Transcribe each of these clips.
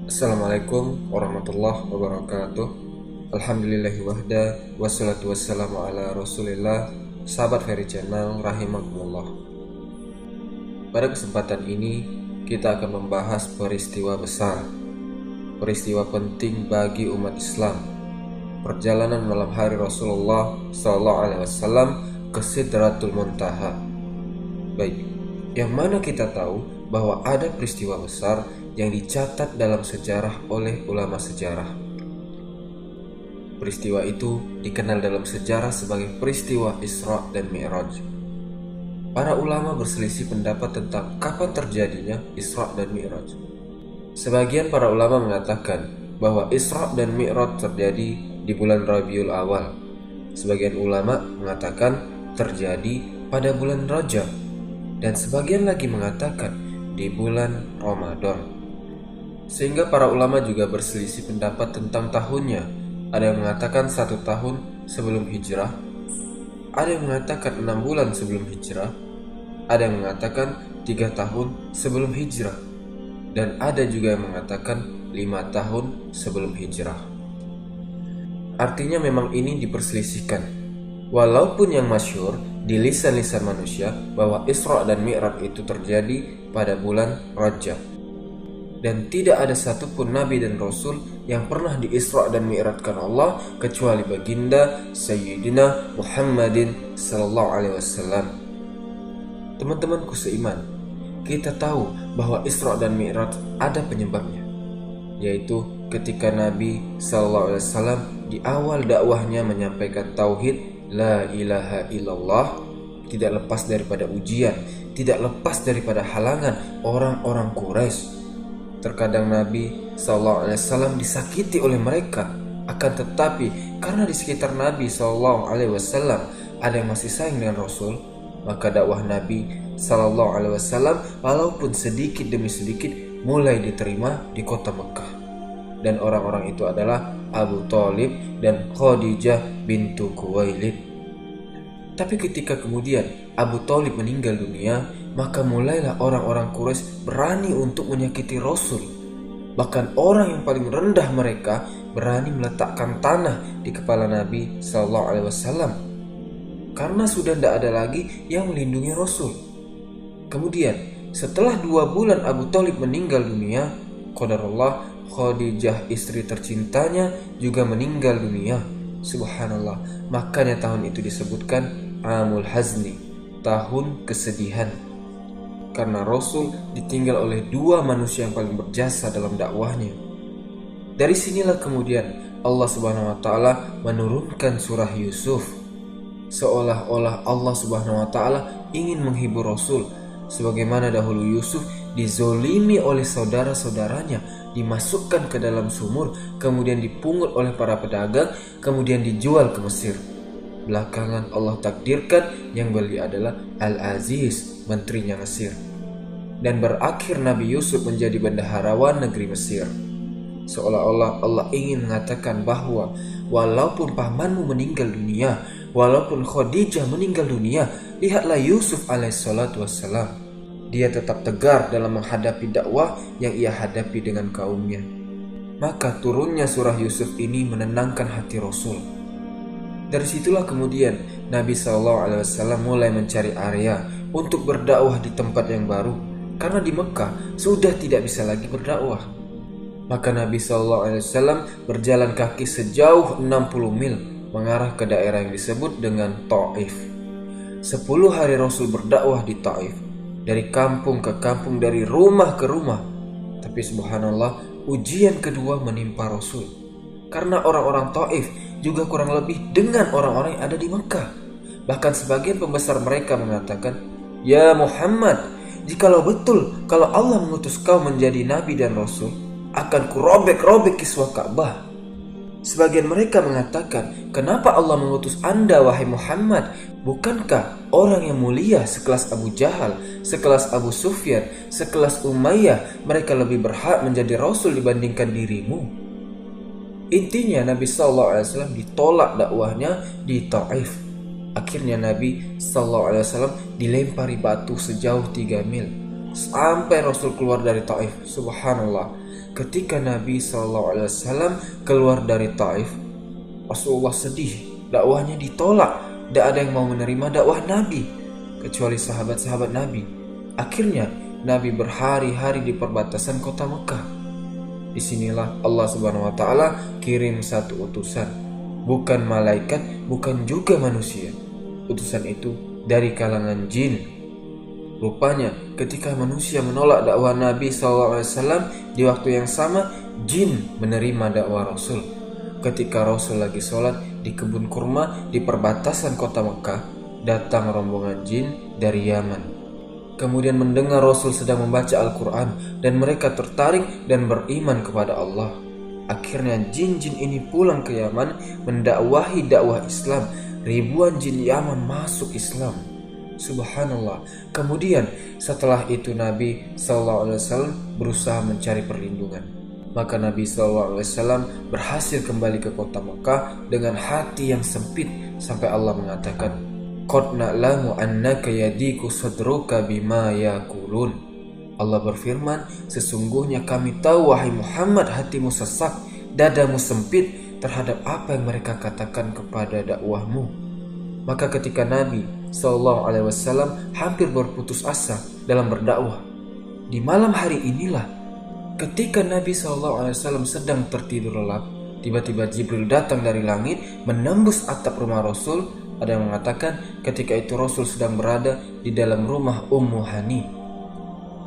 Assalamualaikum warahmatullahi wabarakatuh. Alhamdulillahi wahda, wassalatu wassalamu ala rasulillah. Sahabat Ferry Channel rahimakumullah. Pada kesempatan ini kita akan membahas peristiwa besar, peristiwa penting bagi umat Islam, perjalanan malam hari Rasulullah SAW ke Sidratul Muntaha. Baik, yang mana kita tahu bahwa ada peristiwa besar yang dicatat dalam sejarah oleh ulama sejarah. Peristiwa itu dikenal dalam sejarah sebagai peristiwa Isra dan Mi'raj. Para ulama berselisih pendapat tentang kapan terjadinya Isra dan Mi'raj. Sebagian para ulama mengatakan bahwa Isra dan Mi'raj terjadi di bulan Rabiul Awal. Sebagian ulama mengatakan terjadi pada bulan Rajab, dan sebagian lagi mengatakan di bulan Ramadan. Sehingga para ulama juga berselisih pendapat tentang tahunnya. Ada yang mengatakan 1 tahun sebelum hijrah, ada yang mengatakan 6 bulan sebelum hijrah, ada yang mengatakan 3 tahun sebelum hijrah, dan ada juga yang mengatakan 5 tahun sebelum hijrah. Artinya memang ini diperselisihkan. Walaupun yang masyhur di lisan-lisan manusia bahwa Isra dan Mi'raj itu terjadi pada bulan Rajab. Dan tidak ada satupun Nabi dan Rasul yang pernah di-Isra dan Mi'rajkan Allah kecuali baginda Sayyidina Muhammadin Sallallahu Alaihi Wasallam. Teman-temanku seiman, kita tahu bahwa Isra dan Mi'raj ada penyebabnya, yaitu ketika Nabi Sallallahu Alaihi Wasallam di awal dakwahnya menyampaikan tauhid La ilaha illallah, tidak lepas daripada ujian, tidak lepas daripada halangan orang-orang Quraisy. Terkadang Nabi SAW disakiti oleh mereka, akan tetapi karena di sekitar Nabi SAW ada yang masih sayang dengan Rasul, maka dakwah Nabi SAW walaupun sedikit demi sedikit mulai diterima di kota Mekah. Dan orang-orang itu adalah Abu Thalib dan Khadijah bintu Khuwailid. Tapi ketika kemudian Abu Thalib meninggal dunia, maka mulailah orang-orang Quraisy berani untuk menyakiti Rasul. Bahkan orang yang paling rendah mereka berani meletakkan tanah di kepala Nabi SAW, karena sudah tidak ada lagi yang melindungi Rasul. Kemudian setelah 2 bulan Abu Thalib meninggal dunia, qadarullah Khadijah istri tercintanya juga meninggal dunia. Subhanallah, makanya tahun itu disebutkan Amul Hazni, tahun kesedihan, karena Rasul ditinggal oleh 2 manusia yang paling berjasa dalam dakwahnya. Dari sinilah kemudian Allah Subhanahu wa taala menurunkan surah Yusuf, seolah-olah Allah Subhanahu wa taala ingin menghibur Rasul, sebagaimana dahulu Yusuf dizolimi oleh saudara-saudaranya, dimasukkan ke dalam sumur, kemudian dipungut oleh para pedagang, kemudian dijual ke Mesir. Belakangan Allah takdirkan yang beli adalah Al-Aziz, menterinya Mesir. Dan berakhir Nabi Yusuf menjadi bendaharawan negeri Mesir. Seolah-olah Allah ingin mengatakan bahwa walaupun pamanmu meninggal dunia, walaupun Khadijah meninggal dunia, lihatlah Yusuf alaihissalatu wassalam. Dia tetap tegar dalam menghadapi dakwah yang ia hadapi dengan kaumnya. Maka turunnya surah Yusuf ini menenangkan hati Rasul. Dari situlah kemudian Nabi SAW mulai mencari area untuk berdakwah di tempat yang baru, karena di Mekah sudah tidak bisa lagi berdakwah. Maka Nabi SAW berjalan kaki sejauh 60 mil mengarah ke daerah yang disebut dengan Taif. 10 hari Rasul berdakwah di Taif, dari kampung ke kampung, dari rumah ke rumah. Tapi subhanallah, ujian kedua menimpa Rasul, karena orang-orang Taif juga kurang lebih dengan orang-orang yang ada di Mekah. Bahkan sebagian pembesar mereka mengatakan, "Ya Muhammad, jikalau betul kalau Allah mengutus kau menjadi nabi dan rasul, akan kurobek-robek kiswah Ka'bah." Sebagian mereka mengatakan, "Kenapa Allah mengutus Anda wahai Muhammad? Bukankah orang yang mulia sekelas Abu Jahal, sekelas Abu Sufyan, sekelas Umayyah, mereka lebih berhak menjadi rasul dibandingkan dirimu?" Intinya Nabi SAW ditolak dakwahnya di Taif. Akhirnya Nabi SAW dilempari batu sejauh 3 mil sampai Rasul keluar dari Taif. Subhanallah. ketika Nabi SAW keluar dari Taif, Rasulullah sedih, dakwahnya ditolak, tidak ada yang mau menerima dakwah Nabi kecuali sahabat-sahabat Nabi. Akhirnya Nabi berhari-hari di perbatasan kota Mekah. Disinilah Allah Subhanahu wa Ta'ala kirim satu utusan, bukan malaikat, bukan juga manusia. Utusan itu dari kalangan jin. Rupanya ketika manusia menolak dakwah Nabi SAW, di waktu yang sama jin menerima dakwah Rasul. Ketika Rasul lagi sholat di kebun kurma di perbatasan kota Mekah, datang rombongan jin dari Yaman. Kemudian mendengar Rasul sedang membaca Al-Quran dan mereka tertarik dan beriman kepada Allah. Akhirnya jin-jin ini pulang ke Yaman mendakwahi dakwah Islam. Ribuan jin Yaman masuk Islam. Subhanallah. Kemudian setelah itu Nabi SAW berusaha mencari perlindungan. Maka Nabi SAW berhasil kembali ke kota Mekah dengan hati yang sempit sampai Allah mengatakan, Qad na'lamu annaka yadiku sadruka bima yakulun. Allah berfirman, sesungguhnya kami tahu wahai Muhammad hatimu sesak, dadamu sempit terhadap apa yang mereka katakan kepada dakwahmu. Maka ketika Nabi SAW hampir berputus asa dalam berdakwah, di malam hari inilah ketika Nabi SAW sedang tertidur lelap, tiba-tiba Jibril datang dari langit menembus atap rumah Rasul. Ada yang mengatakan ketika itu Rasul sedang berada di dalam rumah Ummu Hani.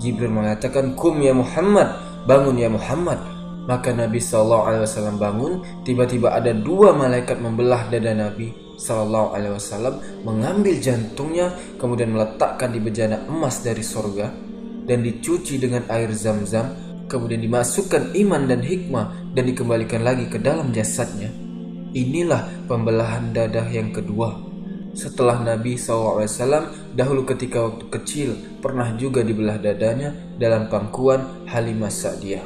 Jibril mengatakan, Kum ya Muhammad, bangun ya Muhammad. Maka Nabi SAW bangun. Tiba-tiba ada dua malaikat membelah dada Nabi SAW, mengambil jantungnya, kemudian meletakkan di bejana emas dari sorga dan dicuci dengan air zam-zam, kemudian dimasukkan iman dan hikmah dan dikembalikan lagi ke dalam jasadnya. Inilah pembelahan dada yang kedua. Setelah Nabi SAW dahulu ketika waktu kecil pernah juga dibelah dadanya dalam pangkuan Halimah Sa'diyah.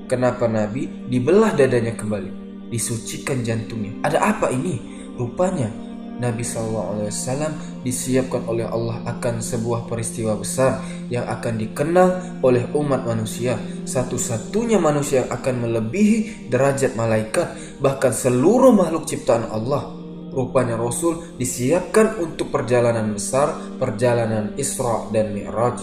Kenapa Nabi dibelah dadanya kembali? Disucikan jantungnya. Ada apa ini? Rupanya Nabi SAW disiapkan oleh Allah akan sebuah peristiwa besar yang akan dikenang oleh umat manusia. Satu-satunya manusia yang akan melebihi derajat malaikat, bahkan seluruh makhluk ciptaan Allah. Rupanya Rasul disiapkan untuk perjalanan besar, perjalanan Isra dan Mi'raj.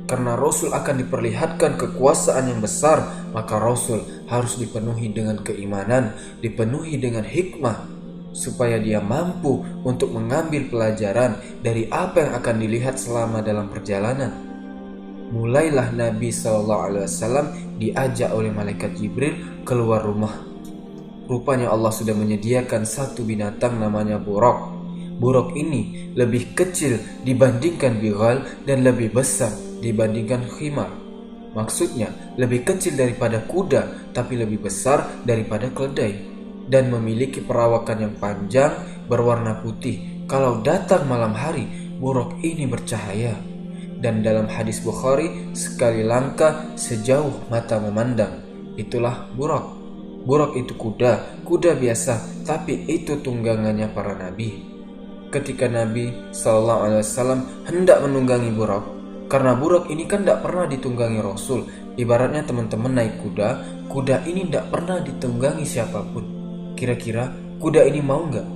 Karena Rasul akan diperlihatkan kekuasaan yang besar, maka Rasul harus dipenuhi dengan keimanan, dipenuhi dengan hikmah, supaya dia mampu untuk mengambil pelajaran dari apa yang akan dilihat selama dalam perjalanan. Mulailah Nabi SAW diajak oleh malaikat Jibril keluar rumah. Rupanya Allah sudah menyediakan satu binatang namanya buraq. Buraq ini lebih kecil dibandingkan bighal dan lebih besar dibandingkan khimar. Maksudnya lebih kecil daripada kuda tapi lebih besar daripada keledai, dan memiliki perawakan yang panjang berwarna putih. Kalau datang malam hari, buraq ini bercahaya. Dan dalam hadis Bukhari, sekali langkah sejauh mata memandang. Itulah buraq. Buraq itu kuda biasa, tapi itu tunggangannya para nabi. Ketika Nabi SAW hendak menunggangi buraq, karena buraq ini kan tidak pernah ditunggangi Rasul. Ibaratnya teman-teman naik kuda ini tidak pernah ditunggangi siapapun. Kira-kira kuda ini mau nggak?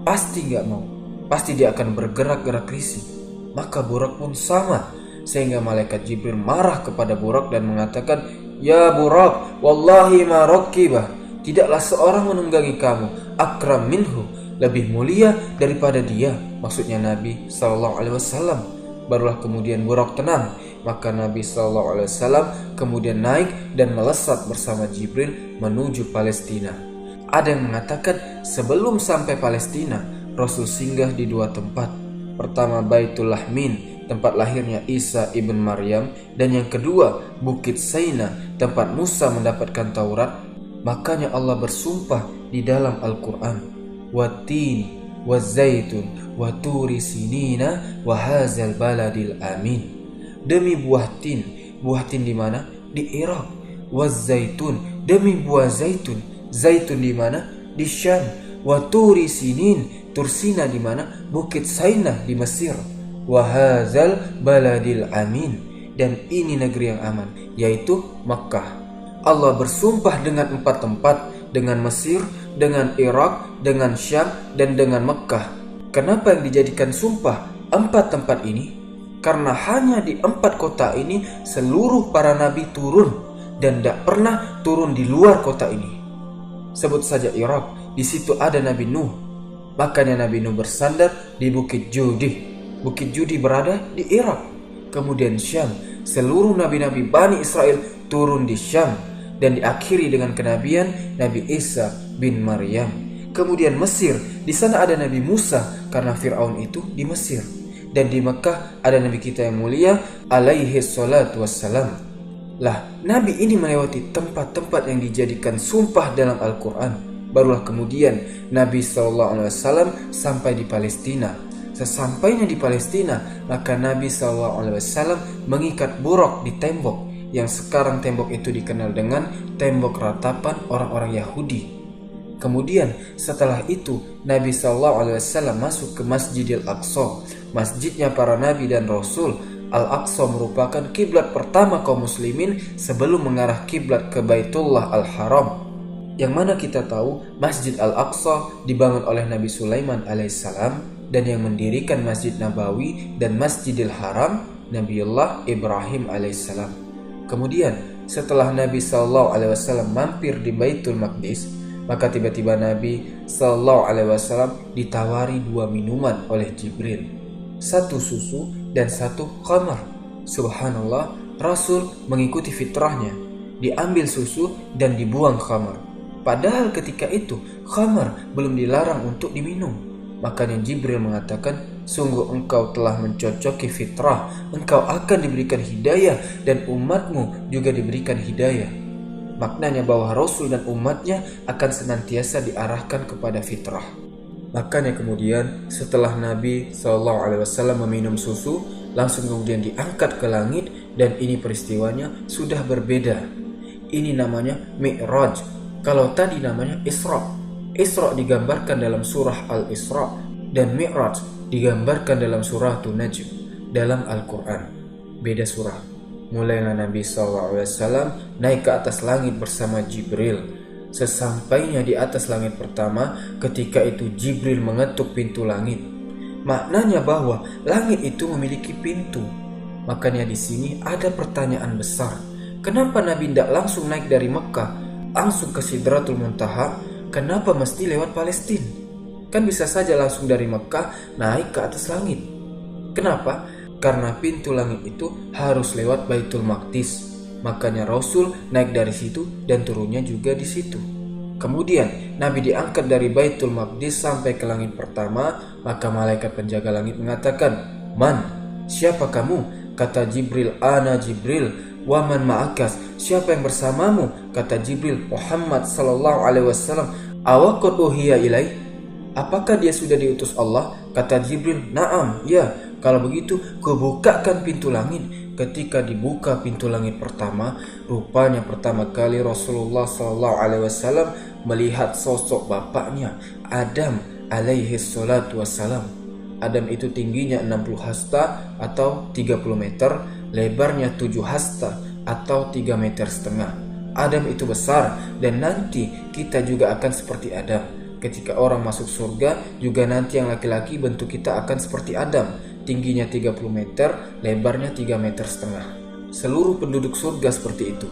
Pasti nggak mau. Pasti dia akan bergerak-gerak risih. Maka buraq pun sama. Sehingga malaikat Jibril marah kepada buraq dan mengatakan, Ya buraq, wallahi ma rakibah. Tidaklah seorang menunggangi kamu akram minhu, lebih mulia daripada dia. Maksudnya Nabi SAW. Barulah kemudian buraq tenang. Maka Nabi SAW kemudian naik dan melesat bersama Jibril menuju Palestina. Ada yang mengatakan sebelum sampai Palestina, Rasul singgah di dua tempat. Pertama Baitul Lahmin, tempat lahirnya Isa ibn Maryam, dan yang kedua Bukit Saina, tempat Musa mendapatkan Taurat. Makanya Allah bersumpah di dalam Al-Quran, Wat-tin, Waz-zaitun, Wa-turi sinina, Wa hazal baladil amin. Demi buah tin di mana? Di Irak. Waz-zaitun, demi buah zaitun. Zaitun di mana? Di Syam. Wa turi sinin, Tursina di mana? Bukit Sainah di Mesir. Wa hadzal baladil amin, dan ini negeri yang aman, yaitu Makkah. Allah bersumpah dengan 4 tempat, dengan Mesir, dengan Irak, dengan Syam, dan dengan Makkah. Kenapa yang dijadikan sumpah 4 tempat ini? Karena hanya di 4 kota ini seluruh para nabi turun dan tidak pernah turun di luar kota ini. Sebut saja Irak, di situ ada Nabi Nuh. Makanya Nabi Nuh bersandar di Bukit Judi. Bukit Judi berada di Irak. Kemudian Syam, seluruh nabi-nabi Bani Israel turun di Syam dan diakhiri dengan kenabian Nabi Isa bin Maryam. Kemudian Mesir, di sana ada Nabi Musa karena Fir'aun itu di Mesir. Dan di Mekah ada Nabi kita yang mulia alaihi salatu wassalam. Lah, Nabi ini melewati tempat-tempat yang dijadikan sumpah dalam Al-Quran. Barulah kemudian Nabi SAW sampai di Palestina. Sesampainya di Palestina, maka Nabi SAW mengikat buraq di tembok, yang sekarang tembok itu dikenal dengan tembok ratapan orang-orang Yahudi. Kemudian setelah itu Nabi SAW masuk ke Masjidil Aqsa, masjidnya para nabi dan rasul. Al-Aqsa merupakan kiblat pertama kaum muslimin sebelum mengarah kiblat ke Baitullah Al-Haram. Yang mana kita tahu Masjid Al-Aqsa dibangun oleh Nabi Sulaiman alaihissalam, dan yang mendirikan Masjid Nabawi dan Masjidil Haram Nabiullah Ibrahim alaihissalam. Kemudian setelah Nabi SAW mampir di Baitul Maqdis, maka tiba-tiba Nabi SAW ditawari 2 minuman oleh Jibril, 1 susu dan 1 khamar. Subhanallah, Rasul mengikuti fitrahnya, diambil susu dan dibuang khamar. Padahal ketika itu khamar belum dilarang untuk diminum. Makanya Jibril mengatakan, sungguh engkau telah mencocoki fitrah, engkau akan diberikan hidayah dan umatmu juga diberikan hidayah. Maknanya bahwa Rasul dan umatnya akan senantiasa diarahkan kepada fitrah. Makanya kemudian setelah Nabi SAW meminum susu, langsung kemudian diangkat ke langit, dan ini peristiwanya sudah berbeda. Ini namanya Mi'raj. Kalau tadi namanya Isra. Isra digambarkan dalam surah Al-Isra, dan Mi'raj digambarkan dalam surah An-Najm dalam Al-Quran. Beda surah. Mulailah Nabi SAW naik ke atas langit bersama Jibril. Sesampainya di atas langit pertama, ketika itu Jibril mengetuk pintu langit. Maknanya bahwa langit itu memiliki pintu. Makanya di sini ada pertanyaan besar. Kenapa Nabi tidak langsung naik dari Mekah langsung ke Sidratul Muntaha? Kenapa mesti lewat Palestina? Kan bisa saja langsung dari Mekah naik ke atas langit. Kenapa? Karena pintu langit itu harus lewat Baitul Maqdis. Makanya Rasul naik dari situ dan turunnya juga di situ. Kemudian Nabi diangkat dari Baitul Maqdis sampai ke langit pertama, maka malaikat penjaga langit mengatakan, "Man, siapa kamu?" Kata Jibril, "Ana Jibril." "Waman ma'akas, siapa yang bersamamu?" Kata Jibril, "Muhammad sallallahu alaihi wasallam." "Awaqad uhiya ilai?" Apakah dia sudah diutus Allah? Kata Jibril, "Na'am, ya." Kalau begitu, kubukakan pintu langit. Ketika dibuka pintu langit pertama, rupanya pertama kali Rasulullah sallallahu alaihi wasallam melihat sosok bapaknya, Adam alaihi salatu wassalam. Adam itu tingginya 60 hasta atau 30 meter, lebarnya 7 hasta atau 3,5 meter. Adam itu besar, dan nanti kita juga akan seperti Adam. Ketika orang masuk surga, juga nanti yang laki-laki bentuk kita akan seperti Adam, tingginya 30 meter, lebarnya 3,5 meter. Seluruh penduduk surga seperti itu.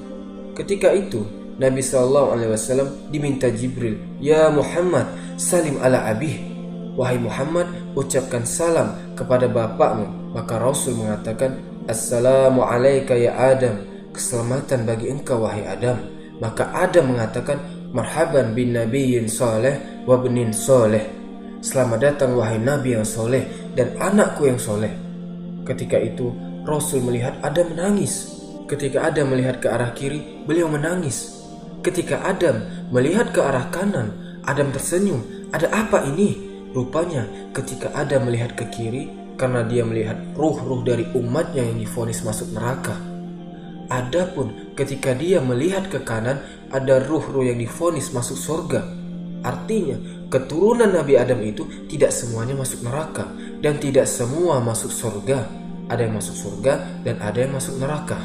Ketika itu Nabi SAW diminta Jibril, "Ya Muhammad, salim ala abih." "Wahai Muhammad, ucapkan salam kepada bapakmu." Maka Rasul mengatakan, "Assalamu alaika ya Adam." "Keselamatan bagi engkau wahai Adam." Maka Adam mengatakan, "Marhaban bin nabiyyin saleh wa benin saleh." "Selamat datang wahai nabi yang soleh dan anakku yang soleh." Ketika itu Rasul melihat Adam menangis. Ketika Adam melihat ke arah kiri, beliau menangis. Ketika Adam melihat ke arah kanan, Adam tersenyum. "Ada apa ini?" Rupanya ketika Adam melihat ke kiri, karena dia melihat ruh-ruh dari umatnya yang divonis masuk neraka. Adapun ketika dia melihat ke kanan, ada ruh-ruh yang divonis masuk surga. Artinya keturunan Nabi Adam itu tidak semuanya masuk neraka dan tidak semua masuk surga. ada yang masuk surga dan ada yang masuk neraka.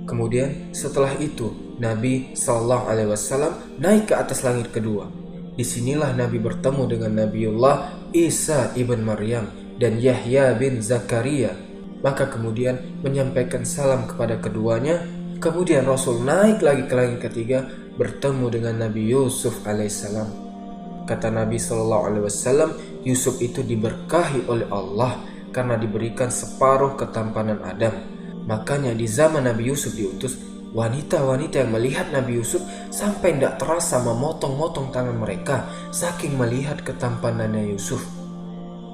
Kemudian setelah itu Nabi SAW naik ke atas langit kedua. Disinilah Nabi bertemu dengan Nabiullah Isa ibn Maryam dan Yahya bin Zakaria. Maka kemudian menyampaikan salam kepada keduanya. Kemudian Rasul naik lagi ke langit ketiga, bertemu dengan Nabi Yusuf alaihissalam. Kata Nabi SAW, Yusuf itu diberkahi oleh Allah karena diberikan separuh ketampanan Adam. Makanya di zaman Nabi Yusuf diutus, wanita-wanita yang melihat Nabi Yusuf sampai tidak terasa memotong-motong tangan mereka saking melihat ketampanannya Yusuf.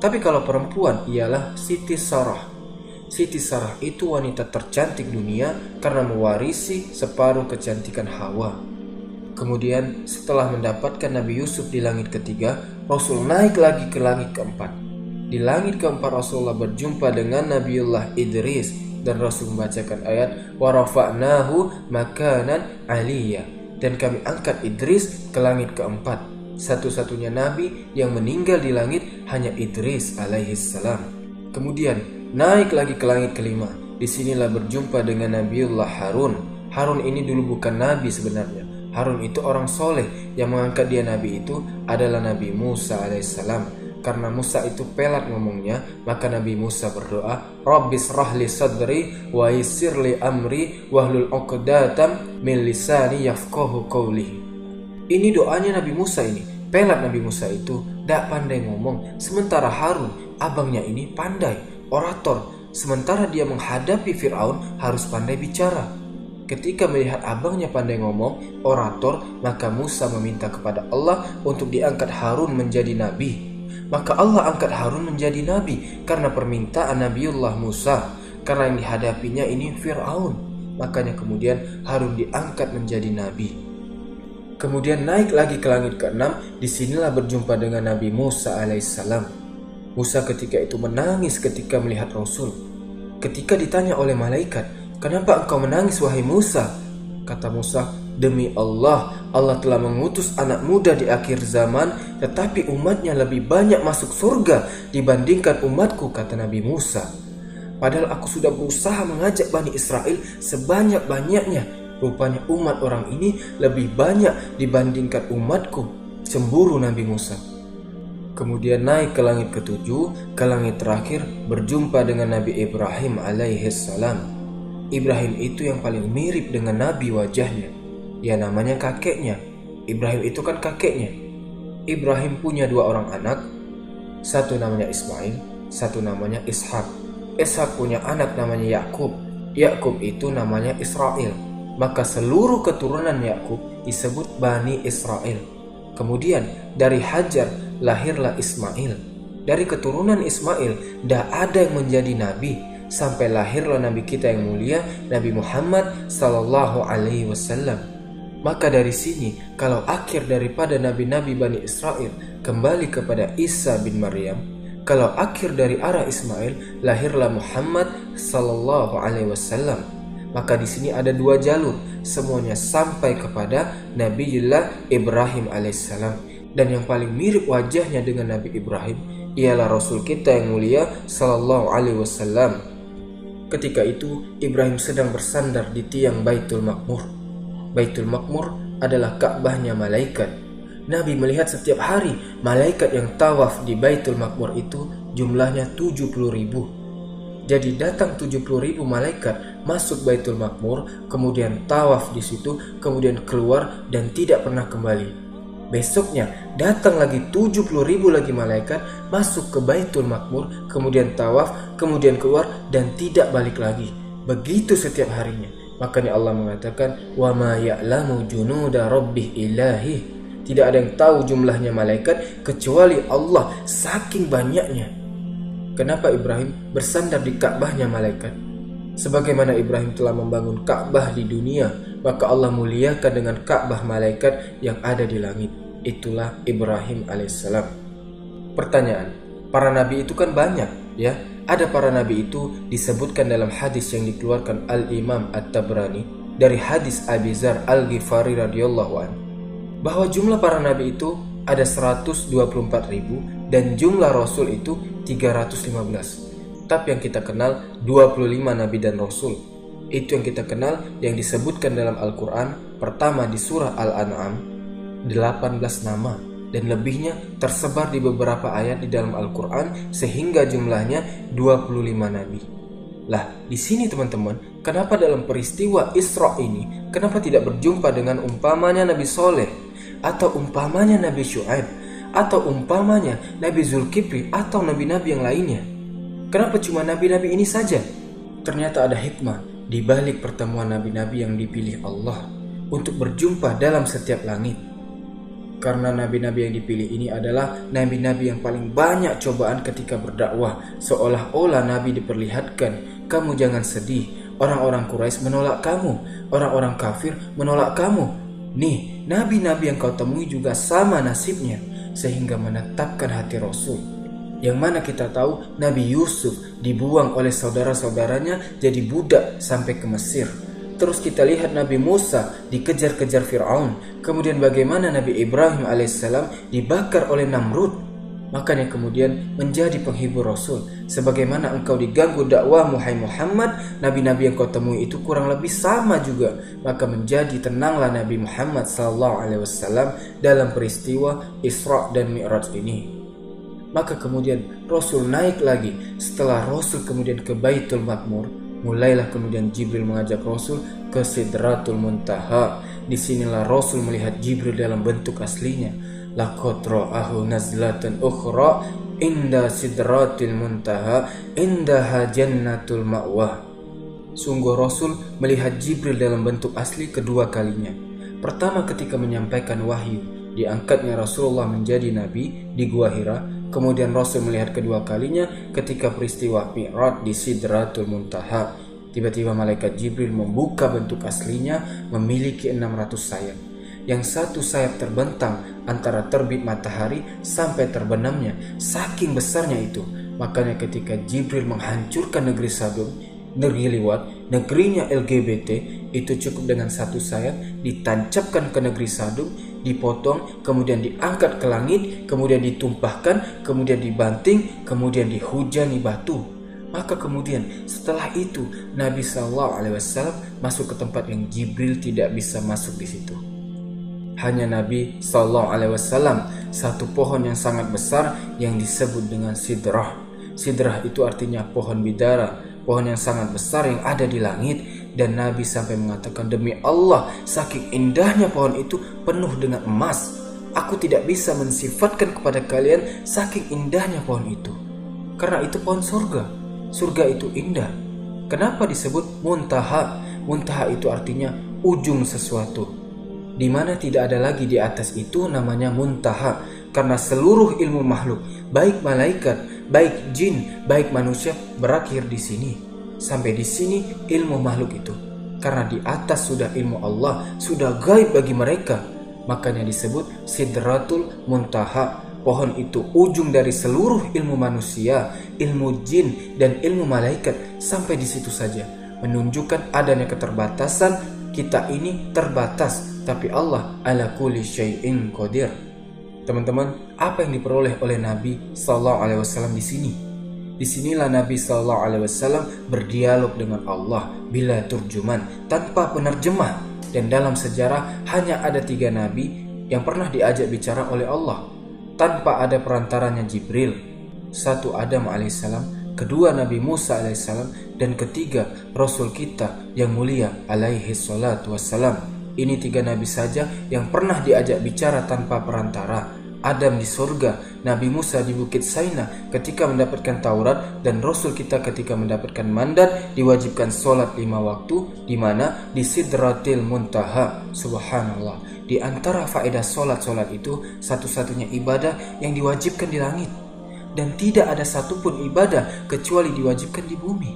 Tapi kalau perempuan ialah Siti Sarah. Siti Sarah itu wanita tercantik dunia karena mewarisi separuh kecantikan Hawa. Kemudian setelah mendapatkan Nabi Yusuf di langit ketiga, Rasul naik lagi ke langit keempat. Di langit keempat Rasulullah berjumpa dengan Nabiullah Idris dan Rasul membacakan ayat wa rafa'nahu makanan aliyah, dan kami angkat Idris ke langit keempat. Satu-satunya nabi yang meninggal di langit hanya Idris alaihissalam. Kemudian naik lagi ke langit kelima. Disinilah berjumpa dengan Nabiullah Harun. Harun ini dulu bukan nabi sebenarnya. Harun itu orang soleh. Yang mengangkat dia nabi itu adalah Nabi Musa alaihissalam. Karena Musa itu pelat ngomongnya, maka Nabi Musa berdoa, Rabbis rahli sadri wa yassirli amri wahlul 'uqdatam min lisani yafqahu qawli. Ini doanya Nabi Musa ini. Pelat Nabi Musa itu tidak pandai ngomong. Sementara Harun, abangnya ini pandai, orator. Sementara dia menghadapi Fir'aun harus pandai bicara. Ketika melihat abangnya pandai ngomong, orator, maka Musa meminta kepada Allah untuk diangkat Harun menjadi nabi. Maka Allah angkat Harun menjadi nabi karena permintaan Nabiullah Musa. Karena yang dihadapinya ini Fir'aun. Makanya kemudian Harun diangkat menjadi nabi. Kemudian naik lagi ke langit ke-6. Disinilah berjumpa dengan Nabi Musa alaihissalam. Musa ketika itu menangis ketika melihat Rasul. Ketika ditanya oleh malaikat, kenapa engkau menangis wahai Musa? Kata Musa, demi Allah, Allah telah mengutus anak muda di akhir zaman, tetapi umatnya lebih banyak masuk surga dibandingkan umatku, kata Nabi Musa. Padahal aku sudah berusaha mengajak Bani Israel sebanyak-banyaknya. Rupanya umat orang ini lebih banyak dibandingkan umatku. Cemburu Nabi Musa. Kemudian naik ke langit ketujuh, ke langit terakhir, berjumpa dengan Nabi Ibrahim alaihissalam. Ibrahim itu yang paling mirip dengan Nabi wajahnya. Ya namanya kakeknya. Ibrahim itu kan kakeknya. Ibrahim punya dua orang anak. Satu namanya Ismail, satu namanya Ishak. Ishak punya anak namanya Yakub. Yakub itu namanya Israel. Maka seluruh keturunan Yakub disebut Bani Israel. Kemudian dari Hajar lahirlah Ismail. Dari keturunan Ismail tidak ada yang menjadi nabi sampai lahirlah Nabi kita yang mulia, Nabi Muhammad sallallahu alaihi wasallam. Maka dari sini, kalau akhir daripada nabi-nabi Bani Israel kembali kepada Isa bin Maryam, kalau akhir dari arah Ismail lahirlah Muhammad sallallahu alaihi wasallam. Maka di sini ada dua jalur, semuanya sampai kepada Nabiullah Ibrahim alaihissalam. Dan yang paling mirip wajahnya dengan Nabi Ibrahim ialah Rasul kita yang mulia sallallahu alaihi wasallam. Ketika itu Ibrahim sedang bersandar di tiang Baitul Maqmur. Baitul Maqmur adalah Ka'bahnya malaikat. Nabi melihat setiap hari malaikat yang tawaf di Baitul Maqmur itu jumlahnya 70.000. Jadi datang 70.000 malaikat masuk Baitul Maqmur, kemudian tawaf di situ, kemudian keluar dan tidak pernah kembali. Besoknya datang lagi 70.000 lagi malaikat masuk ke Baitul Maqmur, kemudian tawaf, kemudian keluar dan tidak balik lagi. Begitu setiap harinya. Makanya Allah mengatakan, "Wa ma ya'lamu junuda rabbih ilahi." Tidak ada yang tahu jumlahnya malaikat kecuali Allah, saking banyaknya. Kenapa Ibrahim bersandar di Ka'bahnya malaikat? Sebagaimana Ibrahim telah membangun Ka'bah di dunia, maka Allah muliakan dengan Ka'bah malaikat yang ada di langit. Itulah Ibrahim alaihissalam. Pertanyaan, para nabi itu kan banyak, ya? Ada para nabi itu disebutkan dalam hadis yang dikeluarkan Al-Imam At-Tabrani dari hadis Abi Dzar Al-Ghifari radhiyallahu anhu, bahwa jumlah para nabi itu ada 124.000 dan jumlah rasul itu 315. Tapi yang kita kenal 25 nabi dan rasul. Itu yang kita kenal yang disebutkan dalam Al-Quran. Pertama di surah Al-An'am 18 nama, dan lebihnya tersebar di beberapa ayat di dalam Al-Quran sehingga jumlahnya 25 nabi. Lah, di sini teman-teman, kenapa dalam peristiwa Isra ini kenapa tidak berjumpa dengan umpamanya Nabi Soleh, atau umpamanya Nabi Syu'aib, atau umpamanya Nabi Zulkifli, atau nabi-nabi yang lainnya? Kenapa cuma nabi-nabi ini saja? Ternyata ada hikmah di balik pertemuan nabi-nabi yang dipilih Allah untuk berjumpa dalam setiap langit. Karena nabi-nabi yang dipilih ini adalah nabi-nabi yang paling banyak cobaan ketika berdakwah. Seolah-olah nabi diperlihatkan, kamu jangan sedih, orang-orang Quraisy menolak kamu, orang-orang kafir menolak kamu. Nih, nabi-nabi yang kau temui juga sama nasibnya, sehingga menetapkan hati Rasul. Yang mana kita tahu Nabi Yusuf dibuang oleh saudara-saudaranya jadi budak sampai ke Mesir. Terus kita lihat Nabi Musa dikejar-kejar Fir'aun. Kemudian bagaimana Nabi Ibrahim alaihissalam dibakar oleh Namrud. Makanya kemudian menjadi penghibur Rasul. Sebagaimana engkau diganggu dakwahmu hai Muhammad, nabi-nabi yang kau temui itu kurang lebih sama juga. Maka menjadi tenanglah Nabi Muhammad SAW dalam peristiwa Isra dan Mi'raj ini. Maka kemudian Rasul naik lagi. Setelah Rasul kemudian ke Baitul Ma'mur, mulailah kemudian Jibril mengajak Rasul ke Sidratul Muntaha. Disinilah Rasul melihat Jibril dalam bentuk aslinya. Laqad ra'ahu nazlatan ukhra inda Sidratil Muntaha indaha jannatul ma'wah. Sungguh Rasul melihat Jibril dalam bentuk asli kedua kalinya. Pertama ketika menyampaikan wahyu, diangkatnya Rasulullah menjadi nabi di Gua Hira. Kemudian Rasul melihat kedua kalinya ketika peristiwa Mi'raj di Sidratul Muntaha. Tiba-tiba malaikat Jibril membuka bentuk aslinya, memiliki 600 sayap. Yang satu sayap terbentang antara terbit matahari sampai terbenamnya. Saking besarnya itu. Makanya ketika Jibril menghancurkan negeri Sodom, negeri liwat, negerinya LGBT, itu cukup dengan satu sayap ditancapkan ke negeri Sodom, dipotong, kemudian diangkat ke langit, kemudian ditumpahkan, kemudian dibanting, kemudian dihujani batu. Maka kemudian setelah itu Nabi SAW masuk ke tempat yang Jibril tidak bisa masuk di situ. Hanya Nabi SAW, satu pohon yang sangat besar yang disebut dengan Sidrah. Sidrah itu artinya pohon bidara, pohon yang sangat besar yang ada di langit. Dan Nabi sampai mengatakan, demi Allah, saking indahnya pohon itu penuh dengan emas. Aku tidak bisa mensifatkan kepada kalian saking indahnya pohon itu. Karena itu pohon surga. Surga itu indah. Kenapa disebut muntaha? Muntaha itu artinya ujung sesuatu, di mana tidak ada lagi di atas itu namanya muntaha. Karena seluruh ilmu makhluk, baik malaikat, baik jin, baik manusia, berakhir di sini. Sampai di sini ilmu makhluk itu. Karena di atas sudah ilmu Allah, sudah gaib bagi mereka. Makanya disebut Sidratul Muntaha. Pohon itu ujung dari seluruh ilmu manusia, ilmu jin, dan ilmu malaikat. Sampai di situ saja. Menunjukkan adanya keterbatasan. Kita ini terbatas, tapi Allah ala kulli syai'in qadir. Teman-teman, apa yang diperoleh oleh Nabi SAW di sini? Disinilah Nabi SAW berdialog dengan Allah bila turjuman, tanpa penerjemah. Dan dalam sejarah hanya ada 3 Nabi yang pernah diajak bicara oleh Allah tanpa ada perantaranya Jibril. 1 Adam alaihissalam, 2 Nabi Musa alaihissalam, dan 3 Rasul kita yang mulia alaihi salatu wassalam. Ini 3 Nabi saja yang pernah diajak bicara tanpa perantara. Adam di surga, Nabi Musa di Bukit Saina ketika mendapatkan Taurat, dan Rasul kita ketika mendapatkan mandat diwajibkan sholat 5 waktu, di mana di Sidratil Muntaha. Subhanallah, di antara faedah sholat itu satu-satunya ibadah yang diwajibkan di langit, dan tidak ada satupun ibadah kecuali diwajibkan di bumi.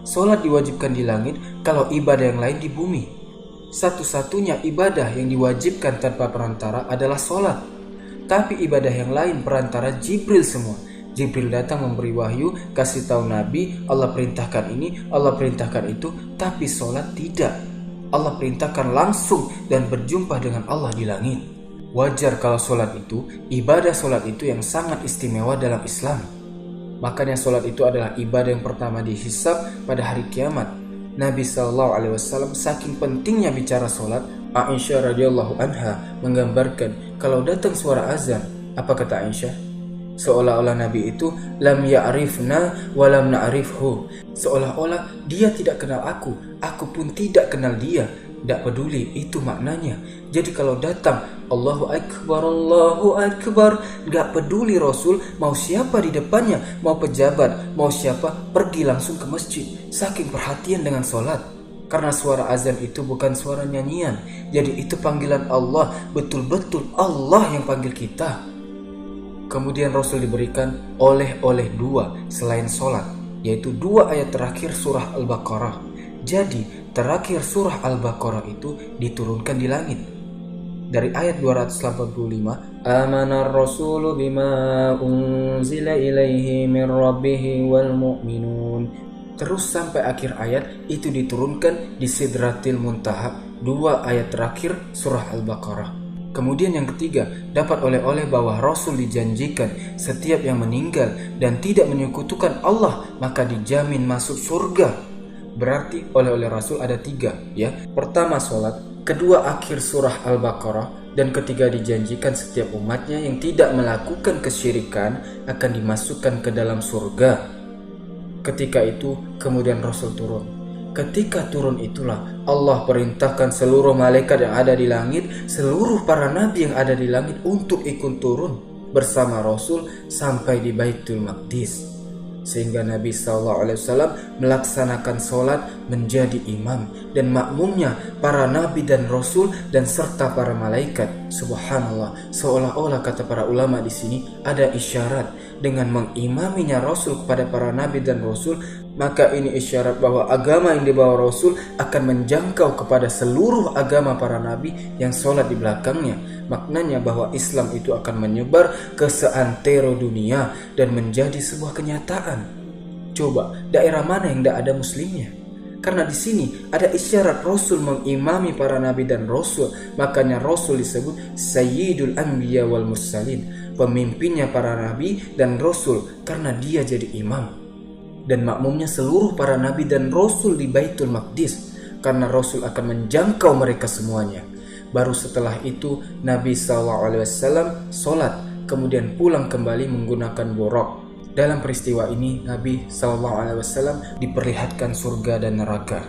Sholat diwajibkan di langit, kalau ibadah yang lain di bumi. Satu-satunya ibadah yang diwajibkan tanpa perantara adalah sholat. Tapi ibadah yang lain perantara Jibril semua. Jibril datang memberi wahyu, kasih tahu Nabi, Allah perintahkan ini, Allah perintahkan itu. Tapi sholat tidak. Allah perintahkan langsung dan berjumpa dengan Allah di langit. Wajar kalau sholat itu, ibadah sholat itu yang sangat istimewa dalam Islam. Makanya sholat itu adalah ibadah yang pertama dihisab pada hari kiamat. Nabi SAW saking pentingnya bicara sholat, Aisyah radhiyallahu anha menggambarkan kalau datang suara azan, apa kata Aisyah? Seolah-olah Nabi itu lam ya'rifna wa lam na'rifhu. Seolah-olah dia tidak kenal aku pun tidak kenal dia. Tidak peduli, itu maknanya. Jadi kalau datang Allahu Akbar, gak peduli Rasul mau siapa di depannya, mau pejabat, mau siapa, pergi langsung ke masjid. Saking perhatian dengan sholat. Karena suara azan itu bukan suara nyanyian. Jadi itu panggilan Allah, betul-betul Allah yang panggil kita. Kemudian Rasul diberikan oleh-oleh dua selain sholat, yaitu dua ayat terakhir surah Al-Baqarah. Jadi terakhir surah Al-Baqarah itu diturunkan di langit. Dari ayat 285, Amanar rasulu bima unzila ilaihi min rabbihi wal mu'minun. Terus sampai akhir ayat itu diturunkan di Sidratil Muntaha, dua ayat terakhir surah Al-Baqarah. Kemudian yang ketiga, dapat oleh-oleh bahwa Rasul dijanjikan setiap yang meninggal dan tidak menyekutukan Allah maka dijamin masuk surga. Berarti oleh-oleh Rasul ada tiga, ya. Pertama sholat, kedua akhir surah Al-Baqarah, dan ketiga dijanjikan setiap umatnya yang tidak melakukan kesyirikan akan dimasukkan ke dalam surga. Ketika itu kemudian Rasul turun. Ketika turun itulah Allah perintahkan seluruh malaikat yang ada di langit, seluruh para nabi yang ada di langit untuk ikut turun bersama Rasul sampai di Baitul Maqdis. Sehingga Nabi SAW melaksanakan sholat menjadi imam dan makmumnya para nabi dan rasul dan serta para malaikat. Subhanallah, seolah-olah kata para ulama di sini ada isyarat dengan mengimaminya Rasul kepada para nabi dan rasul, maka ini isyarat bahwa agama yang dibawa Rasul akan menjangkau kepada seluruh agama para nabi yang sholat di belakangnya. Maknanya bahwa Islam itu akan menyebar ke seantero dunia dan menjadi sebuah kenyataan. Coba, daerah mana yang tidak ada muslimnya? Karena di sini ada isyarat Rasul mengimami para nabi dan rasul. Makanya Rasul disebut Sayyidul Anbiya wal Mursalin, pemimpinnya para nabi dan rasul, karena dia jadi imam. Dan makmumnya seluruh para nabi dan rasul di Baitul Maqdis, karena Rasul akan menjangkau mereka semuanya. Baru setelah itu Nabi SAW sholat, kemudian pulang kembali menggunakan borok. Dalam peristiwa ini Nabi SAW diperlihatkan surga dan neraka.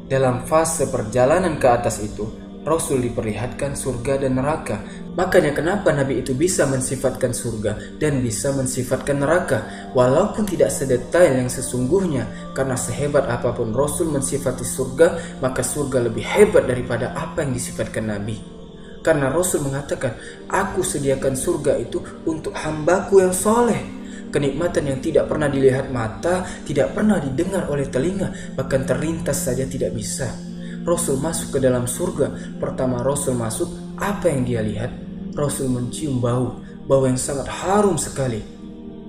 Dalam fase perjalanan ke atas itu Rasul diperlihatkan surga dan neraka. Makanya kenapa Nabi itu bisa mensifatkan surga dan bisa mensifatkan neraka, walaupun tidak sedetail yang sesungguhnya. Karena sehebat apapun Rasul mensifati surga, maka surga lebih hebat daripada apa yang disifatkan Nabi. Karena Rasul mengatakan, aku sediakan surga itu untuk hambaku yang soleh. Kenikmatan yang tidak pernah dilihat mata, tidak pernah didengar oleh telinga, bahkan terlintas saja tidak bisa. Rasul masuk ke dalam surga. Pertama Rasul masuk, apa yang dia lihat? Rasul mencium bau yang sangat harum sekali.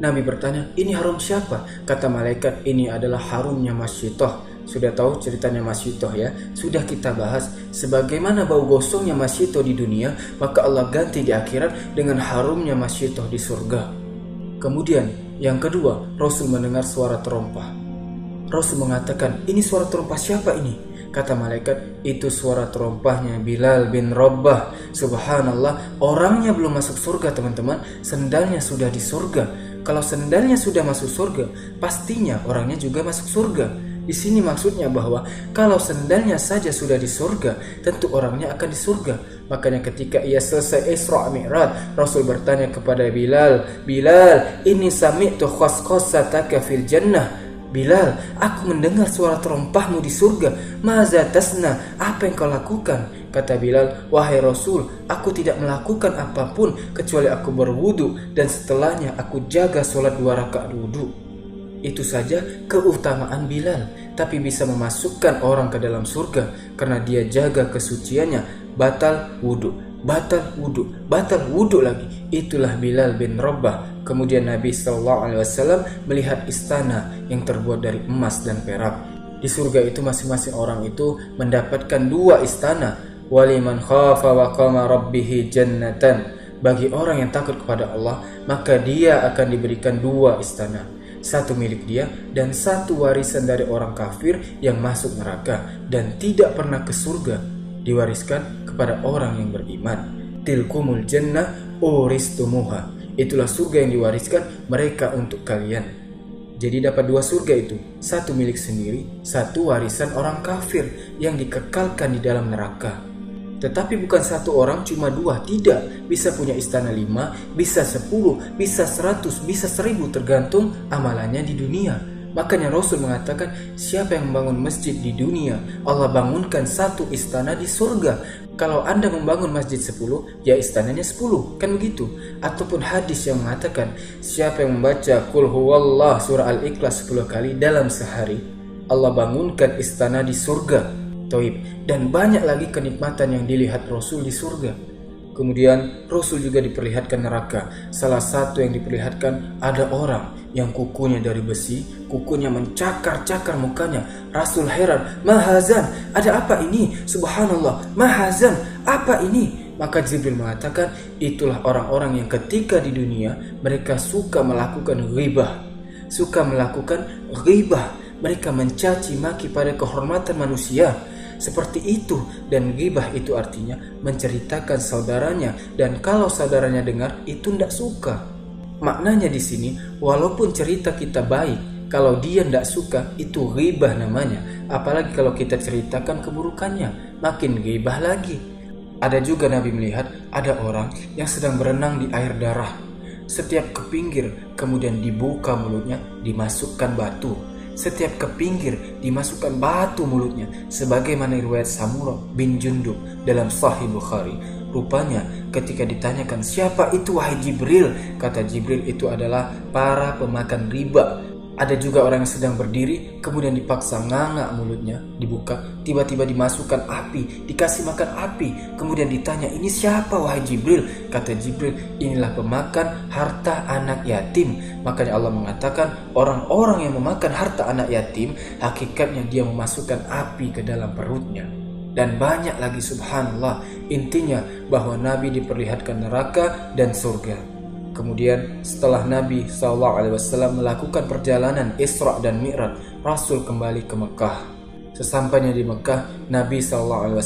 Nabi bertanya, ini harum siapa? Kata malaikat, ini adalah harumnya Masyitoh. Sudah tahu ceritanya Masyitoh ya? Sudah kita bahas. Sebagaimana bau gosongnya Masyitoh di dunia, maka Allah ganti di akhirat dengan harumnya Masyitoh di surga. Kemudian yang kedua, Rasul mendengar suara terompah. Rasul mengatakan, ini suara terompah siapa ini? Kata malaikat, itu suara terompahnya Bilal bin Rabah. Subhanallah, orangnya belum masuk surga teman-teman, sendalnya sudah di surga. Kalau sendalnya sudah masuk surga, pastinya orangnya juga masuk surga. Di sini maksudnya bahwa kalau sendalnya saja sudah di surga, tentu orangnya akan di surga. Makanya ketika ia selesai Isra Mi'raj, Rasul bertanya kepada Bilal, Bilal, ini sami'tu khasqasataka fil jannah. Bilal, aku mendengar suara terompahmu di surga. Maza tasna, apa yang kau lakukan? Kata Bilal, wahai Rasul, aku tidak melakukan apapun kecuali aku berwudu dan setelahnya aku jaga sholat 2 rakaat wudu. Itu saja keutamaan Bilal, tapi bisa memasukkan orang ke dalam surga karena dia jaga kesuciannya. Batal wudu lagi. Itulah Bilal bin Rabah. Kemudian Nabi SAW melihat istana yang terbuat dari emas dan perak. Di surga itu masing-masing orang itu mendapatkan 2 istana. Waliman khafa wa qama rabbihi jannatan. Bagi orang yang takut kepada Allah, maka dia akan diberikan 2 istana. satu milik dia, dan satu warisan dari orang kafir yang masuk neraka dan tidak pernah ke surga, diwariskan kepada orang yang beriman. Tilkumul jannah uristumuha. Itulah surga yang diwariskan mereka untuk kalian. Jadi dapat dua surga itu, satu milik sendiri, satu warisan orang kafir yang dikekalkan di dalam neraka. Tetapi bukan satu orang cuma dua, tidak. Bisa punya istana 5, bisa 10, bisa 100, bisa 1000 tergantung amalannya di dunia. Makanya Rasul mengatakan, siapa yang membangun masjid di dunia, Allah bangunkan satu istana di surga. Kalau Anda membangun masjid 10, ya istananya 10, kan begitu. Ataupun hadis yang mengatakan, siapa yang membaca Qul huwallah surah Al-Ikhlas 10 kali dalam sehari, Allah bangunkan istana di surga. Toib. Dan banyak lagi kenikmatan yang dilihat Rasul di surga. Kemudian Rasul juga diperlihatkan neraka. Salah satu yang diperlihatkan, ada orang yang kukunya dari besi, kukunya mencakar-cakar mukanya. Rasul heran, mahazan, ada apa ini? Subhanallah, mahazan, apa ini? Maka Jibril mengatakan, itulah orang-orang yang ketika di dunia mereka suka melakukan ghibah. Suka melakukan ghibah. Mereka mencaci maki pada kehormatan manusia. Seperti itu, dan ghibah itu artinya menceritakan saudaranya, dan kalau saudaranya dengar itu tidak suka. Maknanya di sini, walaupun cerita kita baik, kalau dia tidak suka itu ghibah namanya. Apalagi kalau kita ceritakan keburukannya, makin ghibah lagi. Ada juga Nabi melihat ada orang yang sedang berenang di air darah. Setiap ke pinggir, kemudian dibuka mulutnya, dimasukkan batu. Setiap ke pinggir dimasukkan batu mulutnya, sebagaimana riwayat Samurah bin Jundub dalam Sahih Bukhari. Rupanya ketika ditanyakan, siapa itu wahai Jibril? Kata Jibril, itu adalah para pemakan riba. Ada juga orang yang sedang berdiri, kemudian dipaksa nganga mulutnya, dibuka, tiba-tiba dimasukkan api, dikasih makan api. Kemudian ditanya, ini siapa wahai Jibril? Kata Jibril, inilah pemakan harta anak yatim. Makanya Allah mengatakan, orang-orang yang memakan harta anak yatim, hakikatnya dia memasukkan api ke dalam perutnya. Dan banyak lagi, subhanallah. Intinya bahwa Nabi diperlihatkan neraka dan surga. Kemudian setelah Nabi SAW melakukan perjalanan Isra dan Mi'raj, Rasul kembali ke Mekah. Sesampainya di Mekah, Nabi SAW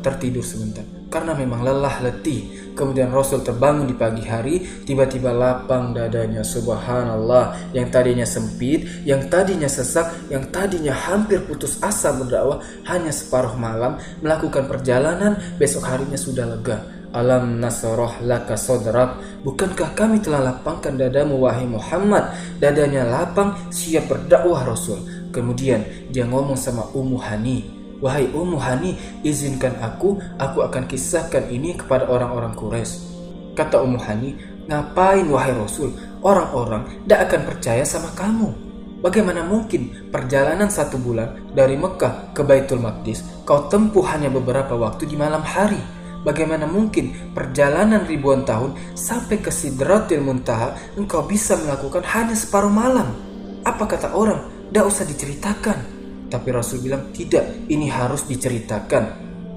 tertidur sebentar karena memang lelah letih. Kemudian Rasul terbangun di pagi hari, tiba-tiba lapang dadanya, subhanallah. Yang tadinya sempit, yang tadinya sesak, yang tadinya hampir putus asa berdakwah, hanya separuh malam melakukan perjalanan, besok harinya sudah lega. Alam nasroh laka sodrak. Bukankah kami telah lapangkan dadamu wahai Muhammad? Dadanya lapang, siap berdakwah Rasul. Kemudian dia ngomong sama Ummu Hani, wahai Ummu Hani, izinkan aku akan kisahkan ini kepada orang-orang Quraisy. Kata Ummu Hani, ngapain wahai Rasul? Orang-orang tidak akan percaya sama kamu. Bagaimana mungkin perjalanan 1 bulan dari Mekah ke Baitul Maqdis kau tempuh hanya beberapa waktu di malam hari? Bagaimana mungkin perjalanan ribuan tahun sampai ke Sidratil Muntaha engkau bisa melakukan hanya separuh malam? Apa kata orang? Tidak usah diceritakan. Tapi Rasul bilang, tidak, ini harus diceritakan.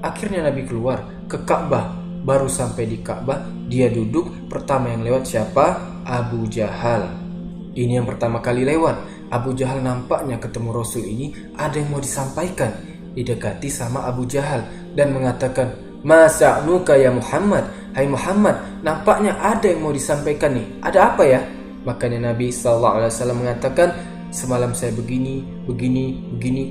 Akhirnya Nabi keluar ke Ka'bah. Baru sampai di Ka'bah, dia duduk. Pertama yang lewat siapa? Abu Jahal. Ini yang pertama kali lewat. Abu Jahal nampaknya ketemu Rasul ini ada yang mau disampaikan. Didekati sama Abu Jahal dan mengatakan, Masa'nuka ya Muhammad, hai Muhammad, nampaknya ada yang mau disampaikan nih. Ada apa ya? Makanya Nabi SAW mengatakan, semalam saya begini,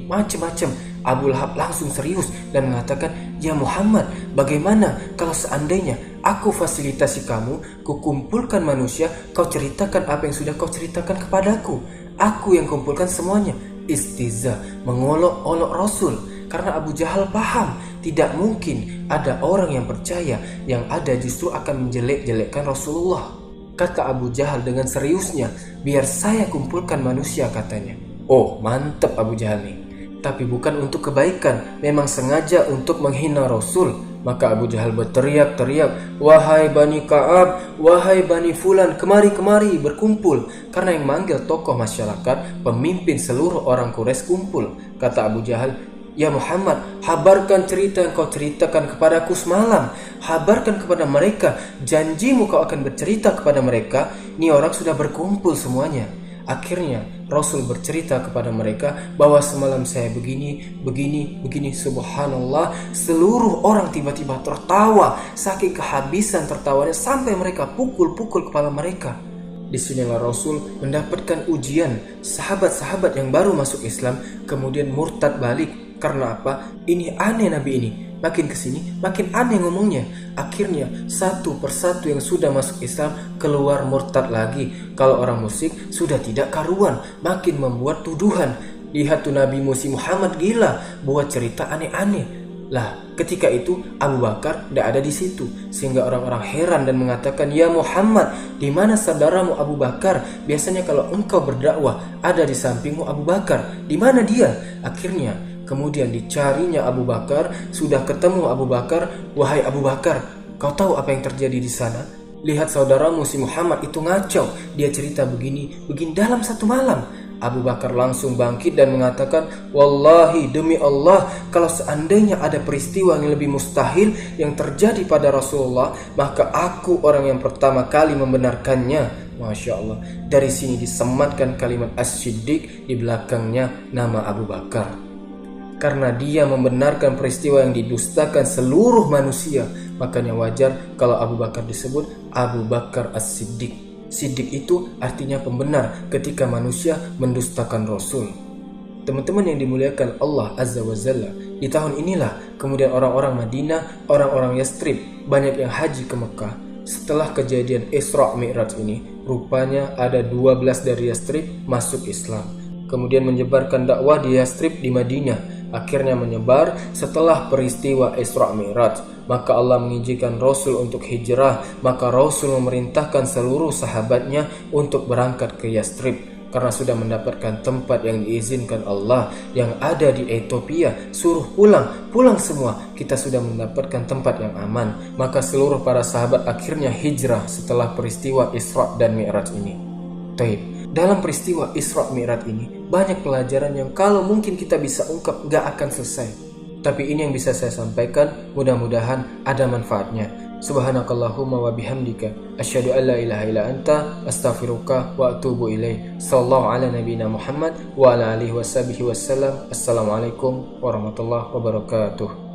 macam-macam. Abu Lahab langsung serius dan mengatakan, ya Muhammad, bagaimana kalau seandainya aku fasilitasi kamu, kukumpulkan manusia, kau ceritakan apa yang sudah kau ceritakan kepadaku. Aku yang kumpulkan semuanya. Istiza, mengolok-olok Rasul. Karena Abu Jahal paham, tidak mungkin ada orang yang percaya, yang ada justru akan menjelek-jelekkan Rasulullah. Kata Abu Jahal dengan seriusnya, biar saya kumpulkan manusia katanya. Oh, mantap Abu Jahal nih. Tapi bukan untuk kebaikan, memang sengaja untuk menghina Rasul. Maka Abu Jahal berteriak-teriak, wahai Bani Ka'ab, wahai Bani Fulan, kemari berkumpul. Karena yang manggil tokoh masyarakat, pemimpin seluruh orang Quraisy kumpul. Kata Abu Jahal, ya Muhammad, habarkan cerita yang kau ceritakan kepadaku semalam. Habarkan kepada mereka, janjimu kau akan bercerita kepada mereka. Ini orang sudah berkumpul semuanya. Akhirnya Rasul bercerita kepada mereka bahwa semalam saya begini, subhanallah. Seluruh orang tiba-tiba tertawa, saking kehabisan tertawanya sampai mereka pukul-pukul kepala mereka. Disinilah Rasul mendapatkan ujian. Sahabat-sahabat yang baru masuk Islam kemudian murtad balik. Karena apa? Ini aneh Nabi ini. Makin kesini makin aneh ngomongnya. Akhirnya satu persatu yang sudah masuk Islam keluar murtad lagi. Kalau orang musyrik sudah tidak karuan, makin membuat tuduhan. Lihat tuh Nabi Muhammad gila, buat cerita aneh-aneh. Lah, ketika itu Abu Bakar tidak ada di situ, sehingga orang-orang heran dan mengatakan, "Ya Muhammad, di mana saudaramu Abu Bakar? Biasanya kalau engkau berdakwah ada di sampingmu Abu Bakar. Di mana dia?" Akhirnya kemudian dicarinya Abu Bakar, sudah ketemu Abu Bakar. "Wahai Abu Bakar, kau tahu apa yang terjadi di sana? Lihat saudaramu si Muhammad itu ngacau. Dia cerita begini dalam satu malam." Abu Bakar langsung bangkit dan mengatakan, "Wallahi, demi Allah, kalau seandainya ada peristiwa yang lebih mustahil yang terjadi pada Rasulullah, maka aku orang yang pertama kali membenarkannya." Masya Allah. Dari sini disematkan kalimat As-Siddiq, di belakangnya nama Abu Bakar. Karena dia membenarkan peristiwa yang didustakan seluruh manusia, makanya wajar kalau Abu Bakar disebut Abu Bakar As-Siddiq. Siddiq itu artinya pembenar ketika manusia mendustakan Rasul. Teman-teman yang dimuliakan Allah Azza wa Jalla, di tahun inilah kemudian orang-orang Madinah, orang-orang Yastrib banyak yang haji ke Mekah. Setelah kejadian Isra Mi'raj ini, rupanya ada 12 dari Yastrib masuk Islam. Kemudian menyebarkan dakwah di Yastrib di Madinah. Akhirnya menyebar setelah peristiwa Isra Mi'raj. Maka Allah mengizinkan Rasul untuk hijrah. Maka Rasul memerintahkan seluruh sahabatnya untuk berangkat ke Yastrib. Karena sudah mendapatkan tempat yang diizinkan Allah yang ada di Ethiopia. Suruh pulang semua. Kita sudah mendapatkan tempat yang aman. Maka seluruh para sahabat akhirnya hijrah setelah peristiwa Isra dan Mi'raj ini. Taib. Dalam peristiwa Isra Mi'raj ini banyak pelajaran yang kalau mungkin kita bisa ungkap gak akan selesai. Tapi ini yang bisa saya sampaikan, mudah-mudahan ada manfaatnya. Subhanakallahumma wa bihamdika asyhadu an la ilaha illa anta astaghfiruka wa atubu ilaik. Sallallahu ala nabiyyina Muhammad wa ala alihi washabihi wasallam. Assalamualaikum warahmatullahi wabarakatuh.